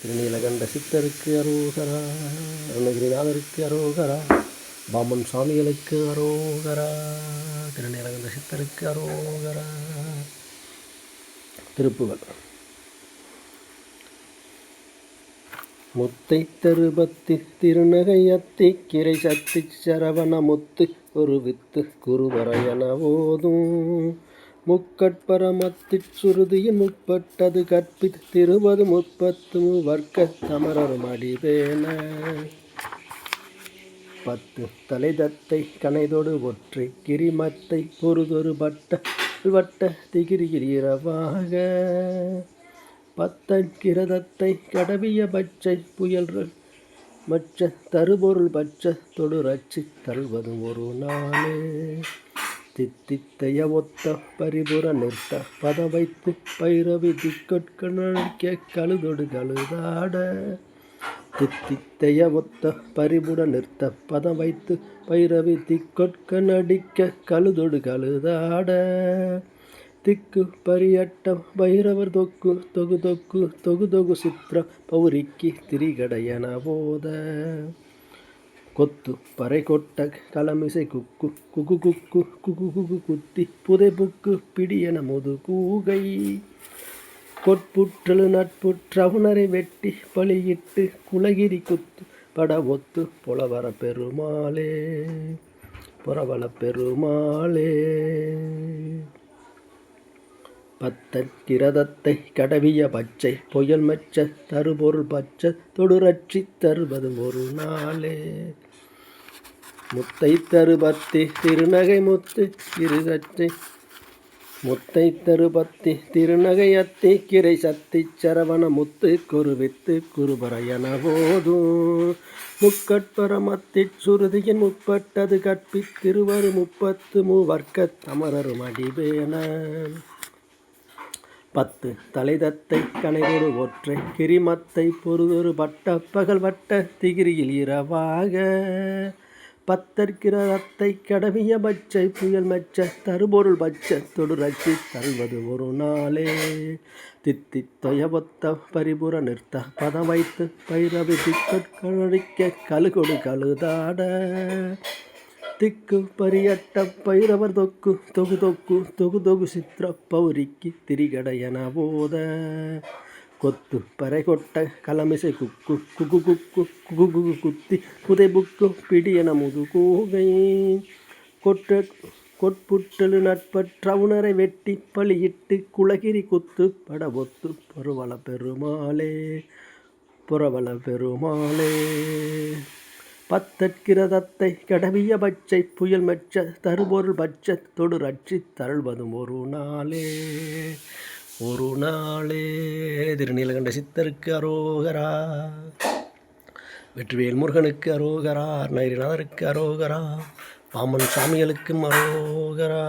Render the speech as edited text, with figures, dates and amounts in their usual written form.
திருநீலகண்ட சித்தருக்கு அரோகரா, அருணகிரிநாதருக்கு அரோகரா, பாமன் சுவாமிகளுக்கு அரோகரா, திருநீலகண்ட சித்தருக்கு அரோகரா. திருப்புகள். முத்தை தருபத்தி திருநகையத்தி கிரை சத்தி சரவண முத்து ஒரு வித்து குருவரையன ஓதும் முக்கட்பரமத்திற் சுருதியின் முற்பட்டது கற்பித் திருவது முப்பத்து வர்க்க தமரரும் அடிவேன பத்து தலைதத்தை கனைதொடு ஒற்றை கிரிமத்தை பொறுதொரு வட்ட திகிரிகிறவாக பத்தற்கிரதத்தை கடவிய பச்சை புயல்கள் மற்ற தருபொருள் பட்ச தொடு ரச்சி தருவதும் ஒரு நாளே தித்தித்தைய ஒத்த பரிபுற நிறுத்த பதம் வைத்து பைரவி திக்கொட்க நடிக்க கழுதொடு கழுதாட தித்தித்தைய ஒத்த பரிபுற நிறுத்த பதம் வைத்து பைரவி திக்கொட்க நடிக்க கழுதொடு கழுதாட திக்கு பரியட்டம் பைரவர் தொக்கு தொகு தொக்கு தொகு தொகு சித்திர பௌரிக்கு திரிகடையன போத கொத்து பறை கொட்ட களமிசை குக்கு குகு குக்கு குகு குகு குத்தி புதை புக்கு பிடியன முது கூகை கொட்புற்றலு நட்புற்றவுணரை வெட்டி பலியிட்டு குலகிரி குத்து பட ஒத்து புலவர பெருமாளே புறவள பெருமாளே பத்தன் கிரதத்தை கடவிய பச்சை புயல் மெச்ச தருபொருள் பச்ச தொடுரட்சி தருவது ஒரு நாளே முத்தை தருபத்தி திருநகை முத்து இருகச்சை முத்தை தருபத்தி திருநகையத்தி கிரை சத்தி சரவண முத்து குருவித்து குருபரையன போதும் முக்கட்பரமத்திற் சுருதியின் முற்பட்டது கற்பித் திருவரு முப்பத்து வர்க்க தமரரும் அடிவேன பத்து தலைதத்தை கனைதொடு ஒற்றை கிரிமத்தை பொறுதொரு வட்ட பகல் வட்ட திகிரியில் இரவாக பத்தற்கிரதத்தை கடவிய பச்சை புயல் மெச்ச தருபொருள் பச்ச தொடு ரச்சி தருவது ஒரு நாளே தித்தித்தொய ஒத்த பரிபுற நிறுத்த பதம் வைத்து பைரவி திக்கொட்க கழுகொடு கழுதாட திக்கு பரியட்ட பைரவர் தொக்கு தொகு தொக்கு தொகு தொகு சித்திர பௌரிக்கு திரிகடையன போத கொத்து பறை கொட்ட களமிசை குக்கு குகு குக்கு குகு குகு குத்தி புதை புக்கு பிடியன முது கூகை கொட்புற்றலு நட்பற்றவுணரை வெட்டி பலியிட்டு குலகிரி குத்து பட ஒத்து புறவள பெருமாளே புறவள பெருமாளே பத்தற்கிரதத்தை கடவிய பச்சை புயல் மெச்ச தருபொருள் பட்ச தொடு ரட்சி தருள்வதும் ஒரு நாளே திருநீலகண்ட சித்தருக்கு அரோகரா, வெற்றிவேல் முருகனுக்கு அரோகரா, அருணகிரிநாதருக்கு அரோகரா, பாமன் சாமிகளுக்கும் அரோகரா.